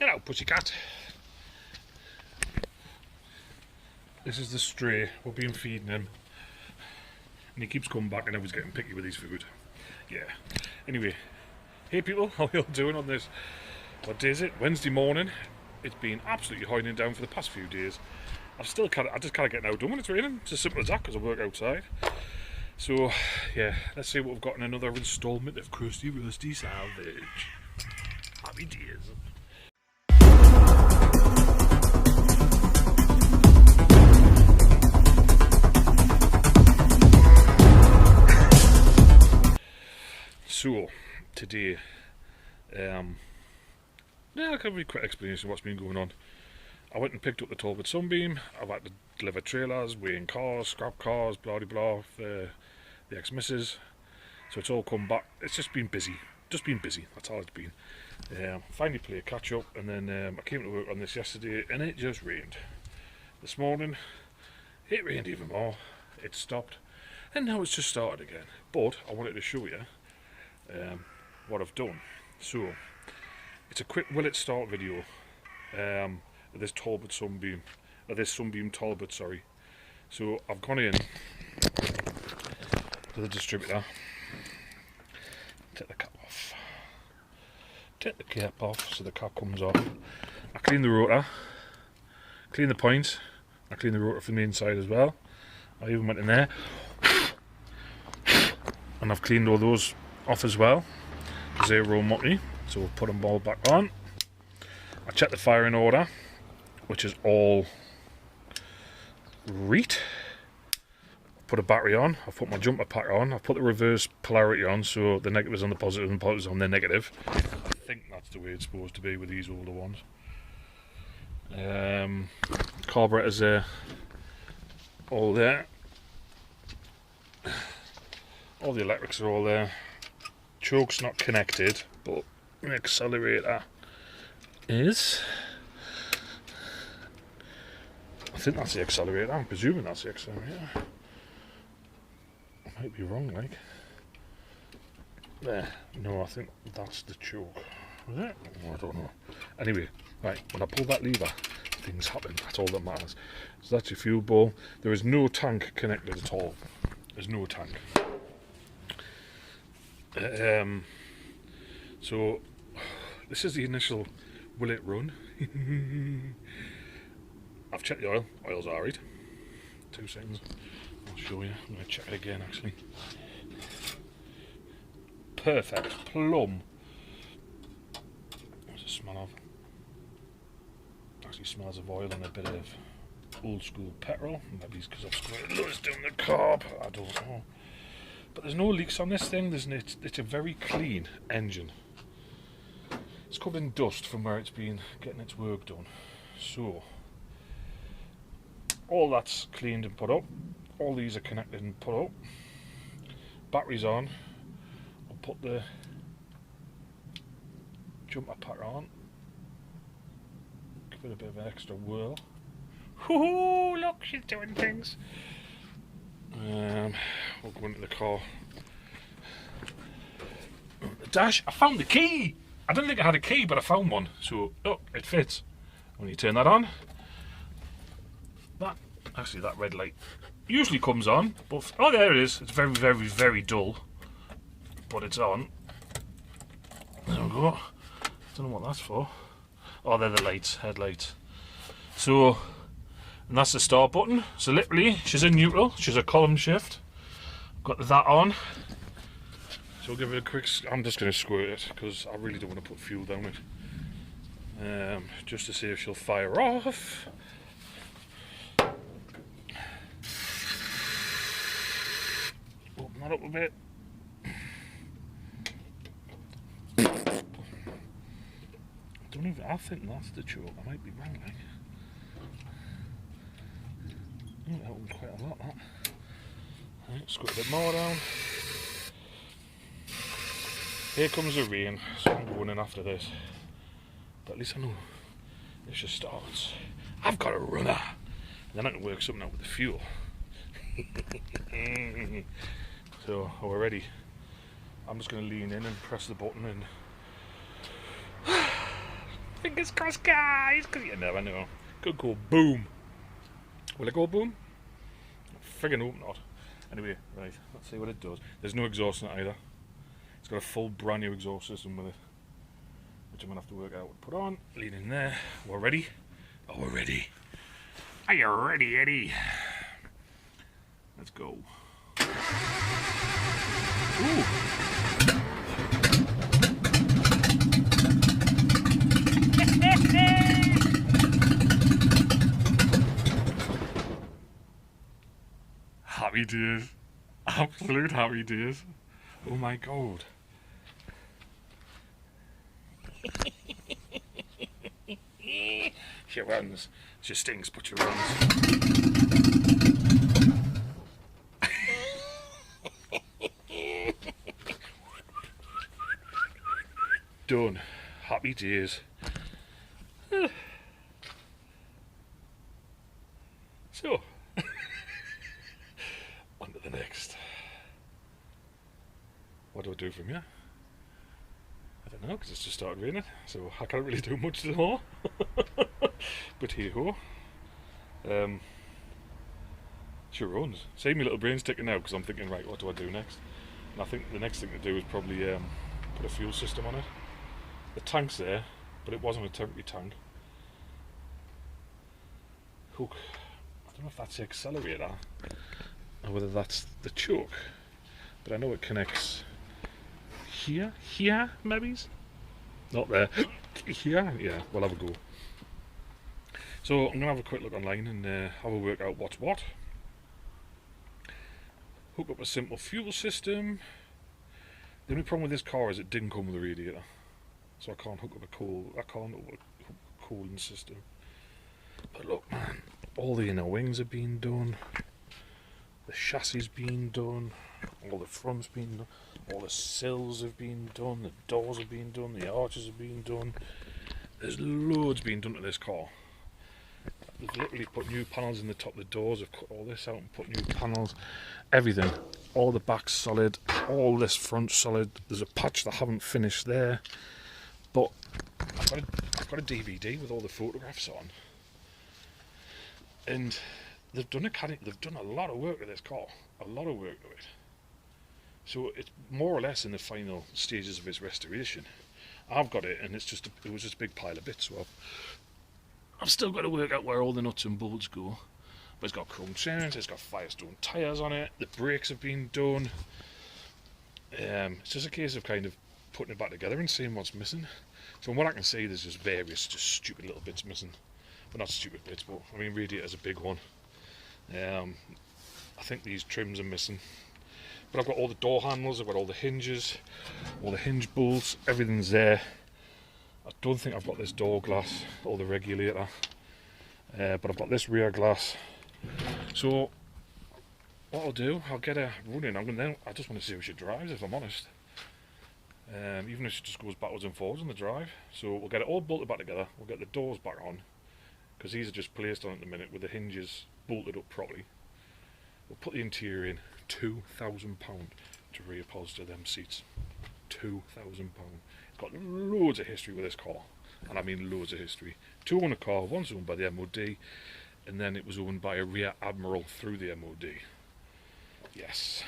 Hello, pussycat. This is the stray. We've been feeding him. And he keeps coming back and now he's getting picky with his food. Yeah. Anyway. Hey people, how are you all doing on this? What day is it? Wednesday morning. It's been absolutely hiding down for the past few days. I just can't get out done when it's raining. It's as simple as that because I work outside. So, yeah, let's see what we've got in another instalment of Crusty Rusty Salvage. Happy days. So, today, yeah, I'll give you a quick explanation of what's been going on. I went and picked up the Talbot Sunbeam. I've had to deliver trailers, weighing cars, scrap cars, blah blah blah, the ex-missus. So it's all come back. It's just been busy. That's all it's been. Finally played catch up, and then I came to work on this yesterday, and it just rained. This morning, it rained even more. It stopped, and now it's just started again. But I wanted to show you what I've done. So it's a quick will it start video. This Talbot Sunbeam, this Sunbeam Talbot, sorry. So I've gone in to the distributor, take the cap off, so the cap comes off. I clean the rotor, clean the points, I clean the rotor from the inside as well. I even went in there and I've cleaned all those off as well because they're all mucky, so we'll put them all back on. I checked the firing order, which is all right. Put a battery on, I've put my jumper pack on, I've put the reverse polarity on, so the negative is on the positive and the positive is on the negative. I think that's the way it's supposed to be with these older ones. Carburetors there, all there. All the electrics are all there. Choke's not connected, but the accelerator is. I think that's the accelerator. I'm presuming that's the accelerator. I might be wrong, like. There. No, I think that's the choke. Was it? Oh, I don't know. Anyway, right, when I pull that lever, things happen. That's all that matters. So that's your fuel bowl. There is no tank connected at all. There's no tank. So this is the initial will it run. I've checked the oil. Oil's alright. 2 seconds. I'll show you. I'm going to check it again actually. Perfect. Plum. What's the smell of? Actually smells of oil and a bit of old school petrol. Maybe it's because I've squirted loads down the carb. I don't know. But there's no leaks on this thing. It's a very clean engine. It's covered in dust from where it's been getting its work done. So all that's cleaned and put up. All these are connected and put up. Batteries on. I'll put the jumper pack on. Give it a bit of an extra whirl. Woohoo! Look, she's doing things. We'll go into the car. The dash. I found the key. I didn't think I had a key, but I found one. So, look, it fits. When you turn that on, that red light usually comes on, but oh, there it is. It's very, very, very dull, but it's on. There we go. Don't know what that's for. Oh, they're the lights, headlights. So, and that's the start button. So literally, she's in neutral. She's a column shift. Got that on. So we'll give it a quick. I'm just going to squirt it because I really don't want to put fuel down it. Just to see if she'll fire off. Open that up a bit. I think that's the choke. I might be wrong, like. Oh, that opened quite a lot, that. Right, squirt a bit more down. Here comes the rain, so I'm going in after this. But at least I know it just starts. I've got a runner. And then I can work something out with the fuel. So, we're ready. I'm just going to lean in and press the button and Fingers crossed, guys, because you never know. Could go boom. Will it go boom? Friggin' hope not. Anyway, right, let's see what it does. There's no exhaust in it either. It's got a full brand new exhaust system with it, which I'm going to have to work out what to put on. Lean in there. We're ready? Oh, we're ready. Are you ready, Eddie? Let's go. Ooh. Happy days. Absolute happy days. Oh my god. She runs. She stings, but she runs. Done. Happy days. So, on to the next. What do I do from here? I don't know, because it's just started raining, so I can't really do much more. But hey ho. She runs. See, my little brain's ticking now because I'm thinking, right, what do I do next? And I think the next thing to do is probably put a fuel system on it. The tank's there, but it wasn't a temporary tank. Hook. I don't know if that's the accelerator or whether that's the choke, but I know it connects here, maybe? Not there. Here? Yeah, we'll have a go. So I'm going to have a quick look online and have a work out what's what. Hook up a simple fuel system. The only problem with this car is it didn't come with a radiator, so I can't hook up a cooling system. But look, man, all the inner wings have been done, the chassis been done, all the fronts been done, all the sills have been done, the doors have been done, the arches have been done. There's loads been done to this car. They've literally put new panels in the top of the doors, they've cut all this out and put new panels, everything. All the back's solid, all this front's solid. There's a patch that I haven't finished there, but I've got a DVD with all the photographs on, and they've done a lot of work to this car, a lot of work to it. So it's more or less in the final stages of its restoration. I've got it, and it was just a big pile of bits. So I've still got to work out where all the nuts and bolts go. But it's got chrome chains, it's got Firestone tyres on it, the brakes have been done. It's just a case of kind of putting it back together and seeing what's missing. So from what I can see, there's just various stupid little bits missing. Well, not stupid bits, but I mean, radiator's a big one. I think these trims are missing. But I've got all the door handles, I've got all the hinges, all the hinge bolts, everything's there. I don't think I've got this door glass or the regulator, but I've got this rear glass. So what I'll do, I'll get her running. I just want to see how she drives, if I'm honest. Even if she just goes backwards and forwards on the drive. So we'll get it all bolted back together. We'll get the doors back on, because these are just placed on at the minute with the hinges bolted up properly. We'll put the interior in. £2,000 to reupholster them seats. £2,000. It's got loads of history with this car, and I mean loads of history. Two owned a car, one's owned by the MOD, and then it was owned by a rear Admiral through the MOD. Yes.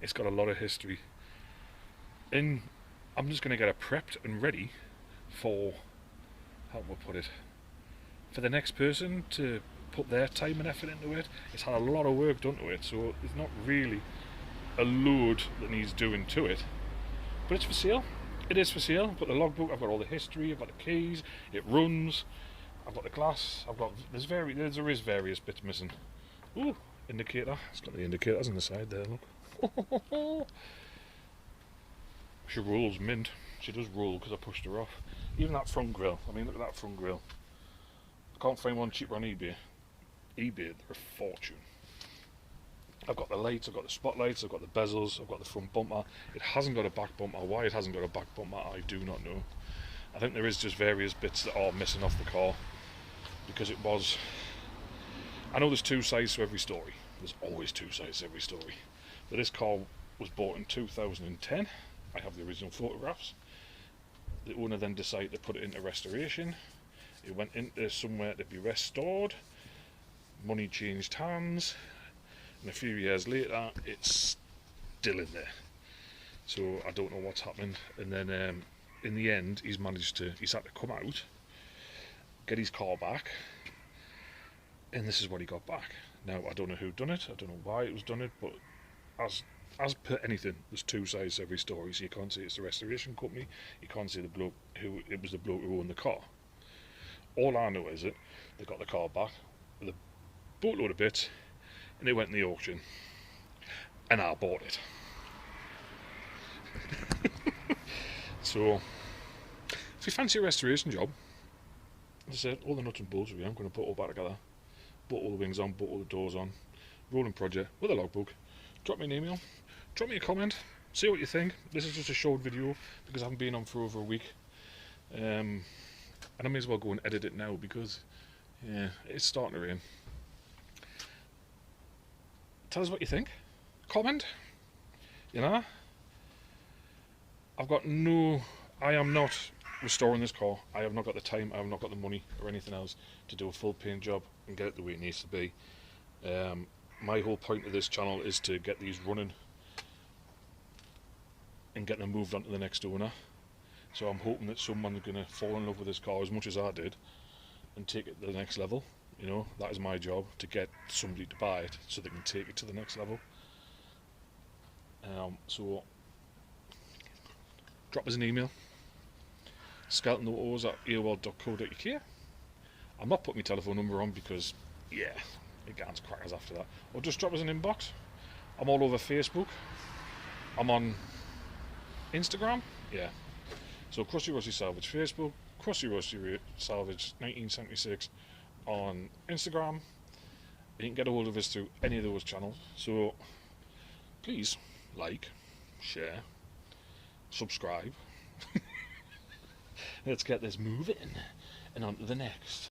It's got a lot of history. And I'm just going to get it prepped and ready for, how do I put it, for the next person to put their time and effort into it. It's had a lot of work done to it, so there's not really a load that needs doing to it. But it's for sale. It is for sale. I've got the logbook, I've got all the history, I've got the keys, it runs, I've got the glass, there is various bits missing. Ooh, indicator. It's got the indicators on the side there, look. She rolls mint. She does roll because I pushed her off. Even that front grille. I mean, look at that front grille. I can't find one cheaper on eBay. They're a fortune. I've got the lights, I've got the spotlights, I've got the bezels, I've got the front bumper. It hasn't got a back bumper. Why it hasn't got a back bumper, I do not know. I think there is just various bits that are missing off the car, because it was... I know there's two sides to every story. There's always two sides to every story. But this car was bought in 2010. I have the original photographs. The owner then decided to put it into restoration. It went into somewhere to be restored. Money changed hands, and a few years later, it's still in there. So I don't know what's happened. And then in the end, he's had to come out, get his car back, and this is what he got back. Now, I don't know who done it, I don't know why it was done it, but as per anything, there's two sides to every story, so you can't say it's the restoration company, you can't say it was the bloke who owned the car. All I know is that they got the car back with a boatload of bits, and it went in the auction, and I bought it. So, if you fancy a restoration job, as I said, all the nuts and bolts, I'm going to put all back together, put all the wings on, put all the doors on, rolling project with a logbook. Drop me an email, drop me a comment, see what you think. This is just a short video because I haven't been on for over a week, and I may as well go and edit it now because yeah, it's starting to rain. Tell us what you think, comment, you know. I am not restoring this car. I have not got the time, I have not got the money or anything else to do a full paint job and get it the way it needs to be. My whole point of this channel is to get these running and get them moved on to the next owner. So I'm hoping that someone's going to fall in love with this car as much as I did and take it to the next level. You know, that is my job, to get somebody to buy it so they can take it to the next level. So drop us an email, skeletonautos@aol.co.uk. I'm not putting my telephone number on because, yeah, it gets crackers after that. Or just drop us an inbox. I'm all over Facebook. I'm on Instagram. Yeah. So Krusty Rusty Salvage Facebook, Krusty Rusty Salvage 1976 on Instagram. You can get a hold of us through any of those channels. So please like, share, subscribe. Let's get this moving and on to the next.